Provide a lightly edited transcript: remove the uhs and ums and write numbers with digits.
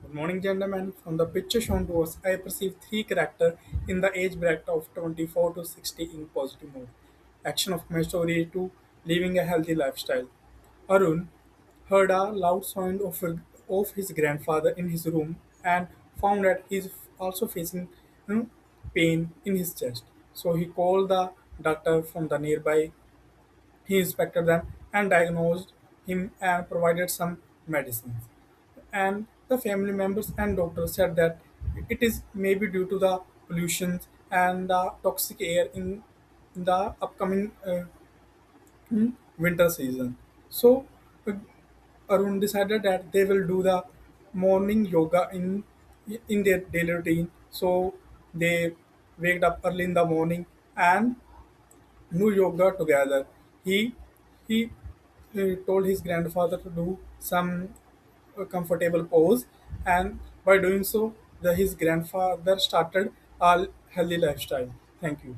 Good morning, gentlemen. From the picture shown to us, I perceive three characters in the age bracket of 24 to 60 in positive mood. Action of my story to living a healthy lifestyle. Arun heard a loud sound of his grandfather in his room and found that he is also facing pain in his chest. So he called the doctor from the nearby. He inspected them and diagnosed him and provided some medicines. And the family members and doctors said that it is maybe due to the pollution and the toxic air in the upcoming winter season. So uh, Arun decided that they will do the morning yoga in their daily routine. So they waked up early in the morning and do yoga together. He told his grandfather to do some comfortable pose, and by doing so, his grandfather started a healthy lifestyle. Thank you.